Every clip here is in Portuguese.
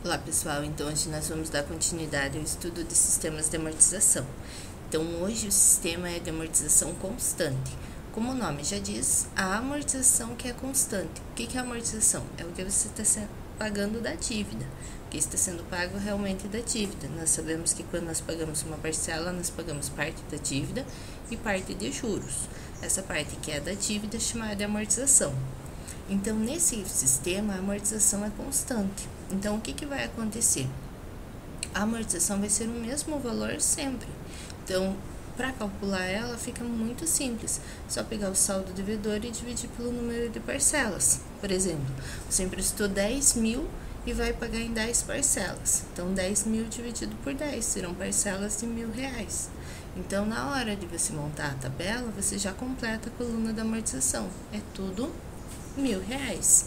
Olá pessoal, então hoje nós vamos dar continuidade ao estudo de sistemas de amortização. Então hoje o sistema é de amortização constante. Como o nome já diz, a amortização que é constante. O que é a amortização? É o que você está pagando da dívida. O que está sendo pago realmente da dívida. Nós sabemos que quando nós pagamos uma parcela, nós pagamos parte da dívida e parte de juros. Essa parte que é da dívida é chamada de amortização. Então, nesse sistema, a amortização é constante. Então, o que vai acontecer? A amortização vai ser o mesmo valor sempre. Então, para calcular ela, fica muito simples. Só pegar o saldo devedor e dividir pelo número de parcelas. Por exemplo, você emprestou 10 mil e vai pagar em 10 parcelas. Então, 10 mil dividido por 10 serão parcelas de R$1.000. Então, na hora de você montar a tabela, você já completa a coluna da amortização. É tudo R$1.000.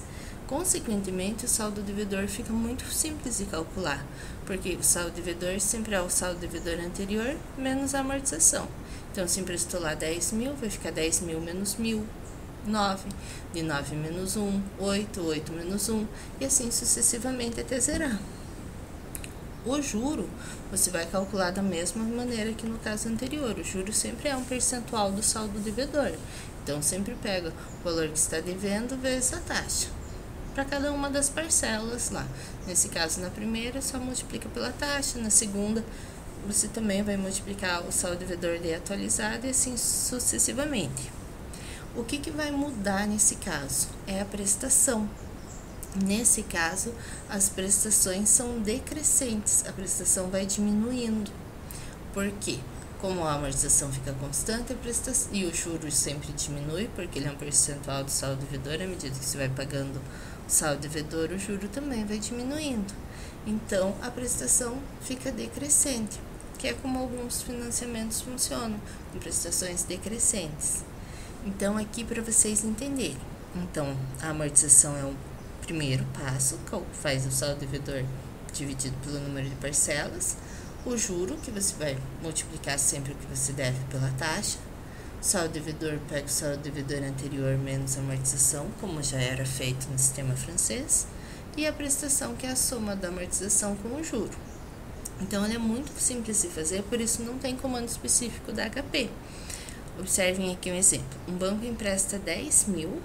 Consequentemente, o saldo devedor fica muito simples de calcular, porque o saldo devedor sempre é o saldo devedor anterior menos a amortização. Então, se emprestou lá 10 mil, vai ficar 10 mil menos 1.000, 9, de 9 menos 1, 8, 8 menos 1, e assim sucessivamente até zerar. O juro, você vai calcular da mesma maneira que no caso anterior. O juro sempre é um percentual do saldo devedor. Então, sempre pega o valor que está devendo vezes a taxa, para cada uma das parcelas lá. Nesse caso, na primeira, só multiplica pela taxa. Na segunda, você também vai multiplicar o saldo devedor de atualizado e assim sucessivamente. O que vai mudar nesse caso? É a prestação. Nesse caso, as prestações são decrescentes, a prestação vai diminuindo. Por quê? Como a amortização fica constante, a prestação, e o juros sempre diminui, porque ele é um percentual do saldo devedor, à medida que você vai pagando o saldo devedor, o juro também vai diminuindo. Então, a prestação fica decrescente, que é como alguns financiamentos funcionam, com prestações decrescentes. Então, aqui para vocês entenderem. Então, a amortização é o primeiro passo, que faz o saldo devedor dividido pelo número de parcelas. O juro, que você vai multiplicar sempre o que você deve pela taxa. O saldo devedor, pega o saldo devedor anterior menos a amortização, como já era feito no sistema francês. E a prestação, que é a soma da amortização com o juro. Então, ele é muito simples de fazer, por isso não tem comando específico da HP. Observem aqui um exemplo. Um banco empresta 10 mil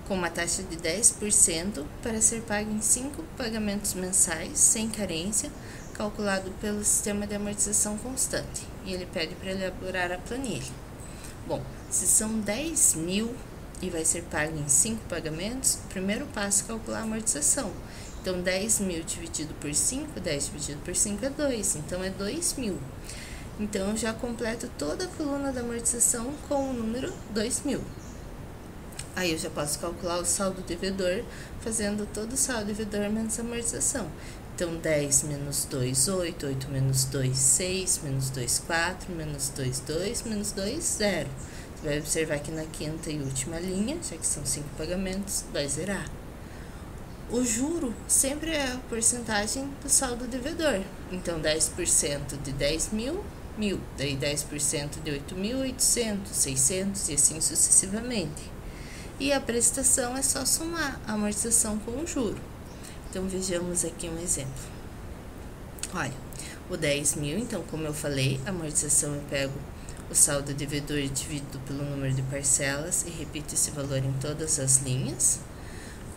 com uma taxa de 10% para ser pago em 5 pagamentos mensais, sem carência, calculado pelo sistema de amortização constante, e ele pede para elaborar a planilha. Bom, se são 10 mil e vai ser pago em 5 pagamentos, o primeiro passo é calcular a amortização. Então, 10 mil dividido por 5, 10 dividido por 5 é 2, então é 2 mil. Então, eu já completo toda a coluna da amortização com o número 2 mil. Aí eu já posso calcular o saldo devedor, fazendo todo o saldo devedor menos a amortização. Então, 10 menos 2, 8, 8 menos 2, 6, menos 2, 4, menos 2, 2, menos 2, 0. Você vai observar que na quinta e última linha, já que são 5 pagamentos, vai zerar. O juro sempre é a porcentagem do saldo devedor. Então, 10% de 10 mil, 1.000. Daí, 10% de 8.800, 600 e assim sucessivamente. E a prestação é só somar a amortização com o juro. Então, vejamos aqui um exemplo. Olha, o 10 mil, então, como eu falei, a amortização eu pego o saldo devedor dividido pelo número de parcelas e repito esse valor em todas as linhas.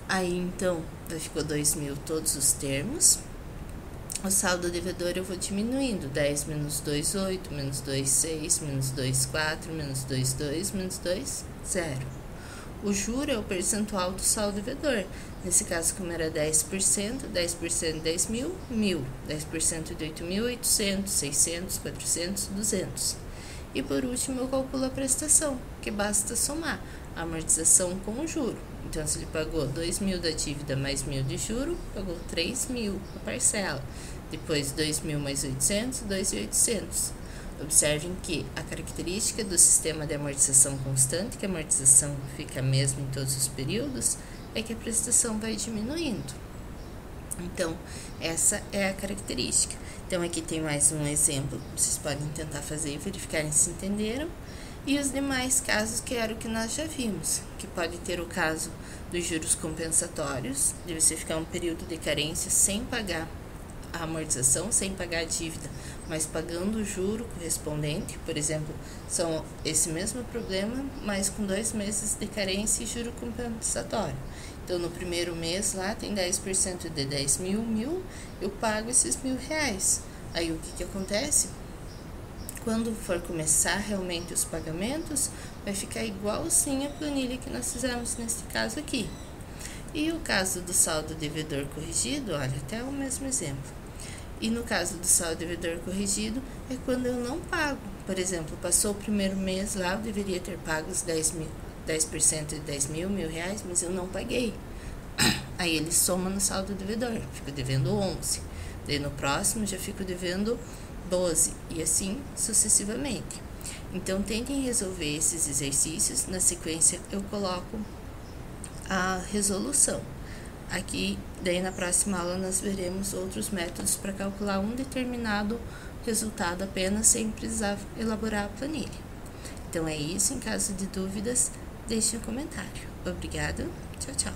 Aí, então, ficou 2 mil todos os termos. O saldo devedor eu vou diminuindo. 10 menos 2, 8, menos 2, 6, menos 2, 4, menos 2, 2, menos 2, 0. O juro é o percentual do saldo devedor. Nesse caso, como era 10%, 10% de 10 mil, 1.000. 10% de 8.800, 600, 400, 200. E por último, eu calculo a prestação, que basta somar a amortização com o juro. Então, se ele pagou 2 mil da dívida mais 1.000 de juro, pagou 3 mil a parcela. Depois, 2 mil mais 800, 2.800. Observem que a característica do sistema de amortização constante, que a amortização fica a mesma em todos os períodos, é que a prestação vai diminuindo. Então, essa é a característica. Então, aqui tem mais um exemplo, vocês podem tentar fazer e verificarem se entenderam. E os demais casos, que era o que nós já vimos, que pode ter o caso dos juros compensatórios, de você ficar um período de carência sem pagar a amortização sem pagar a dívida, mas pagando o juro correspondente, por exemplo, são esse mesmo problema, mas com 2 meses de carência e juro compensatório. Então, no primeiro mês lá tem 10% de 10 mil, eu pago esses R$1.000. Aí, o que acontece? Quando for começar realmente os pagamentos, vai ficar igualzinho a planilha que nós fizemos nesse caso aqui. E o caso do saldo devedor corrigido, olha, até o mesmo exemplo. E no caso do saldo devedor corrigido, é quando eu não pago. Por exemplo, passou o primeiro mês lá, eu deveria ter pago os 10% de 10 mil, R$1.000, mas eu não paguei. Aí ele soma no saldo devedor, fico devendo 11. Daí no próximo já fico devendo 12 e assim sucessivamente. Então, tentem resolver esses exercícios. Na sequência, eu coloco a resolução. Aqui, daí na próxima aula, nós veremos outros métodos para calcular um determinado resultado apenas sem precisar elaborar a planilha. Então, é isso. Em caso de dúvidas, deixe um comentário. Obrigada. Tchau, tchau.